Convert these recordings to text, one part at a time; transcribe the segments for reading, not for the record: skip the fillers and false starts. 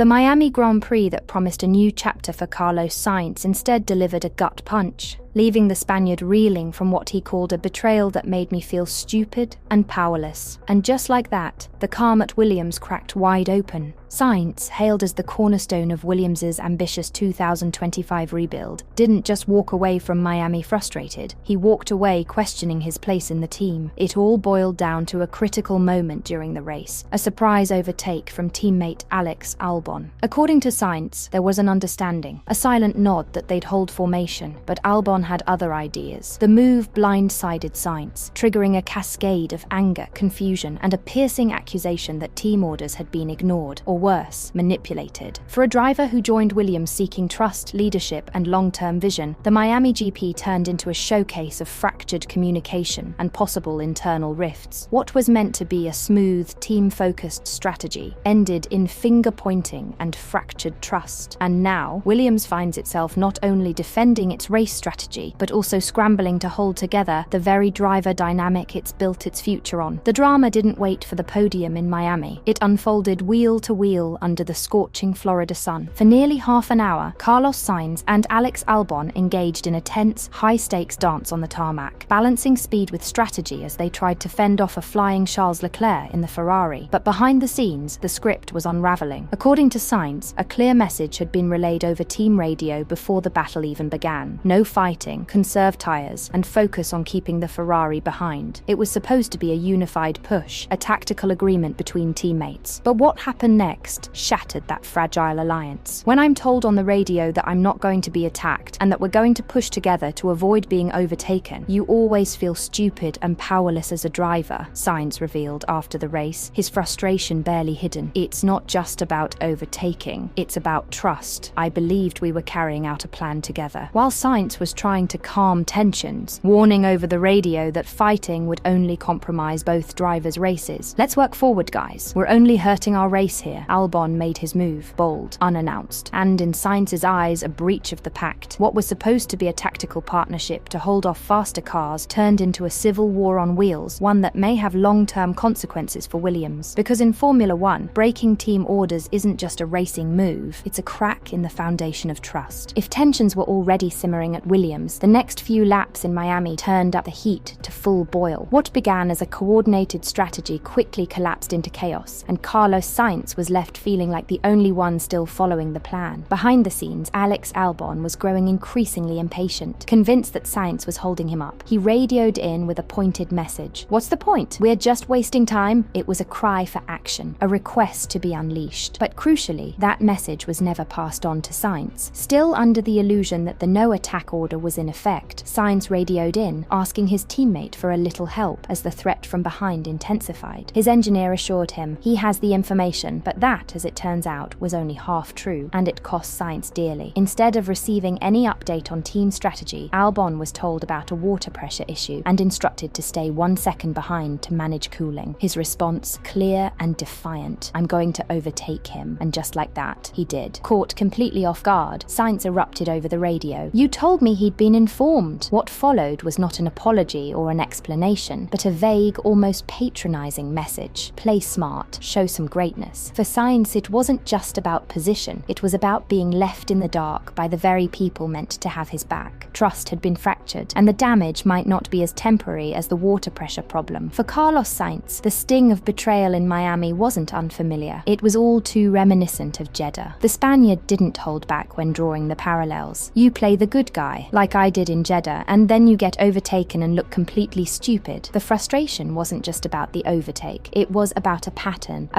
The Miami Grand Prix that promised a new chapter for Carlos Sainz instead delivered a gut punch, leaving the Spaniard reeling from what he called a betrayal that made me feel stupid and powerless. And just like that, the calm at Williams cracked wide open. Sainz, hailed as the cornerstone of Williams' ambitious 2025 rebuild, didn't just walk away from Miami frustrated. He walked away questioning his place in the team. It all boiled down to a critical moment during the race, a surprise overtake from teammate Alex Albon. According to Sainz, there was an understanding, a silent nod that they'd hold formation, but Albon had other ideas. The move blindsided Sainz, triggering a cascade of anger, confusion, and a piercing accusation that team orders had been ignored, or worse, manipulated. For a driver who joined Williams seeking trust, leadership, and long-term vision, the Miami GP turned into a showcase of fractured communication and possible internal rifts. What was meant to be a smooth, team-focused strategy ended in finger-pointing and fractured trust. And now, Williams finds itself not only defending its race strategy, but also scrambling to hold together the very driver dynamic it's built its future on. The drama didn't wait for the podium in Miami. It unfolded wheel to wheel under the scorching Florida sun. For nearly half an hour, Carlos Sainz and Alex Albon engaged in a tense, high-stakes dance on the tarmac, balancing speed with strategy as they tried to fend off a flying Charles Leclerc in the Ferrari. But behind the scenes, the script was unraveling. According to Sainz, a clear message had been relayed over team radio before the battle even began. No fighting, conserve tyres, and focus on keeping the Ferrari behind. It was supposed to be a unified push, a tactical agreement between teammates. But what happened next shattered that fragile alliance. When I'm told on the radio that I'm not going to be attacked and that we're going to push together to avoid being overtaken, you always feel stupid and powerless as a driver, Sainz revealed after the race, his frustration barely hidden. It's not just about overtaking, it's about trust. I believed we were carrying out a plan together. While Sainz was trying to calm tensions, warning over the radio that fighting would only compromise both drivers' races. Let's work forward, guys. We're only hurting our race here. Albon made his move, bold, unannounced, and in Sainz's eyes a breach of the pact. What was supposed to be a tactical partnership to hold off faster cars turned into a civil war on wheels, one that may have long-term consequences for Williams. Because in Formula One, breaking team orders isn't just a racing move, it's a crack in the foundation of trust. If tensions were already simmering at Williams, the next few laps in Miami turned up the heat to full boil. What began as a coordinated strategy quickly collapsed into chaos, and Carlos Sainz was left feeling like the only one still following the plan. Behind the scenes, Alex Albon was growing increasingly impatient, convinced that Sainz was holding him up. He radioed in with a pointed message. "What's the point? We're just wasting time." It was a cry for action, a request to be unleashed. But crucially, that message was never passed on to Sainz. Still under the illusion that the no-attack order was in effect, Sainz radioed in, asking his teammate for a little help as the threat from behind intensified. His engineer assured him he has the information, but that, as it turns out, was only half true, and it cost Sainz dearly. Instead of receiving any update on team strategy, Albon was told about a water pressure issue and instructed to stay 1 second behind to manage cooling. His response, clear and defiant: "I'm going to overtake him." And just like that, he did. Caught completely off guard, Sainz erupted over the radio. "You told me he'd been informed." What followed was not an apology or an explanation, but a vague, almost patronizing message. Play smart, show some greatness. For Sainz, it wasn't just about position, it was about being left in the dark by the very people meant to have his back. Trust had been fractured, and the damage might not be as temporary as the water pressure problem. For Carlos Sainz, the sting of betrayal in Miami wasn't unfamiliar. It was all too reminiscent of Jeddah. The Spaniard didn't hold back when drawing the parallels. You play the good guy, like I did in Jeddah, and then you get overtaken and look completely stupid. The frustration wasn't just about the overtake, it was about a pattern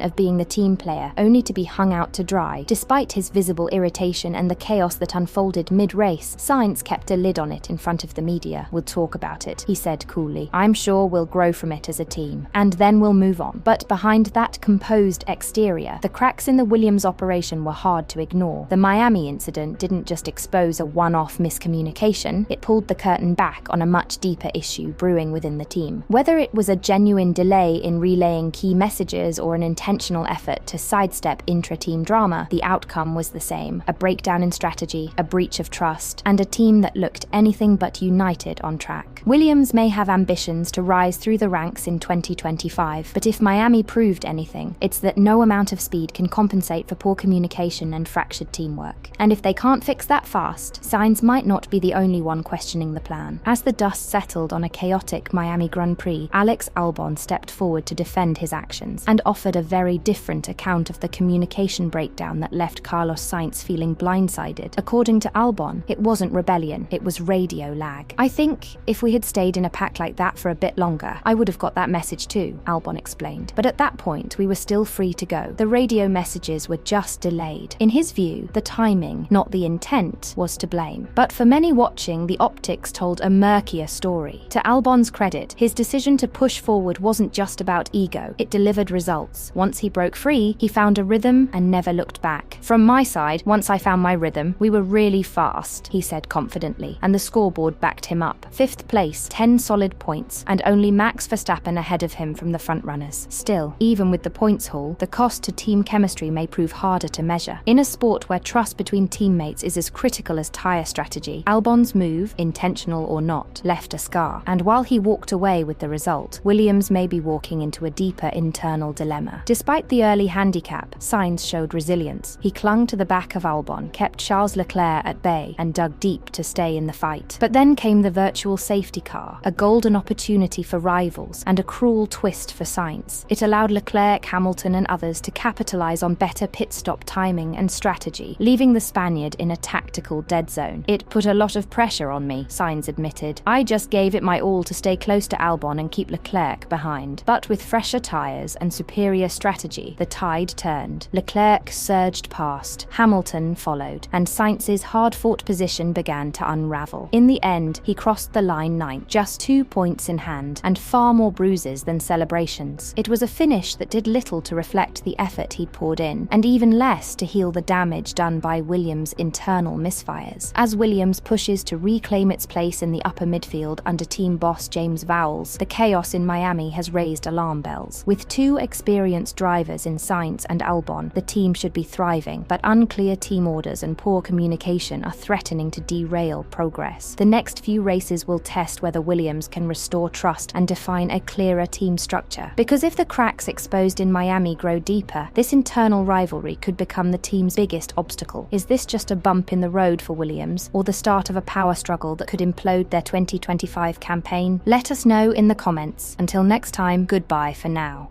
of being the team player, only to be hung out to dry. Despite his visible irritation and the chaos that unfolded mid-race, Sainz kept a lid on it in front of the media. "We'll talk about it," he said coolly. "I'm sure we'll grow from it as a team, and then we'll move on." But behind that composed exterior, the cracks in the Williams operation were hard to ignore. The Miami incident didn't just expose a one-off miscommunication, it pulled the curtain back on a much deeper issue brewing within the team. Whether it was a genuine delay in relaying key messages or an intentional effort to sidestep intra-team drama, the outcome was the same: a breakdown in strategy, a breach of trust, and a team that looked anything but united on track. Williams may have ambitions to rise through the ranks in 2025, but if Miami proved anything, it's that no amount of speed can compensate for poor communication and fractured teamwork. And if they can't fix that fast, Sainz might not be the only one questioning the plan. As the dust settled on a chaotic Miami Grand Prix, Alex Albon stepped forward to defend his actions and offered a very different account of the communication breakdown that left Carlos Sainz feeling blindsided. According to Albon, it wasn't rebellion, it was radio lag. "I think if we had stayed in a pack like that for a bit longer, I would have got that message too," Albon explained. "But at that point, we were still free to go. The radio messages were just delayed." In his view, the timing, not the intent, was to blame. But for many watching, the optics told a murkier story. To Albon's credit, his decision to push forward wasn't just about ego, it delivered results. Once he broke free, he found a rhythm and never looked back. "From my side, once I found my rhythm, we were really fast," he said confidently, and the scoreboard backed him up. 5th place, 10 solid points, and only Max Verstappen ahead of him from the frontrunners. Still, even with the points haul, the cost to team chemistry may prove harder to measure. In a sport where trust between teammates is as critical as tyre strategy, Albon's move, intentional or not, left a scar. And while he walked away with the result, Williams may be walking into a deeper internal dilemma. Despite the early handicap, Sainz showed resilience. He clung to the back of Albon, kept Charles Leclerc at bay, and dug deep to stay in the fight. But then came the virtual safety car, a golden opportunity for rivals, and a cruel twist for Sainz. It allowed Leclerc, Hamilton, and others to capitalize on better pit stop timing and strategy, leaving the Spaniard in a tactical dead zone. "It put a lot of pressure on me," Sainz admitted. "I just gave it my all to stay close to Albon and keep Leclerc behind." But with fresher tyres and superior strategy, the tide turned. Leclerc surged past, Hamilton followed, and Sainz's hard-fought position began to unravel. In the end, he crossed the line 9th, just 2 points in hand, and far more bruises than celebrations. It was a finish that did little to reflect the effort he'd poured in, and even less to heal the damage done by Williams' internal misfires. As Williams pushes to reclaim its place in the upper midfield under team boss James Vowles, the chaos in Miami has raised alarm bells. With 2 experienced drivers in Sainz and Albon, the team should be thriving, but unclear team orders and poor communication are threatening to derail progress. The next few races will test whether Williams can restore trust and define a clearer team structure. Because if the cracks exposed in Miami grow deeper, this internal rivalry could become the team's biggest obstacle. Is this just a bump in the road for Williams, or the start of a power struggle that could implode their 2025 campaign? Let us know in the comments. Until next time, goodbye for now.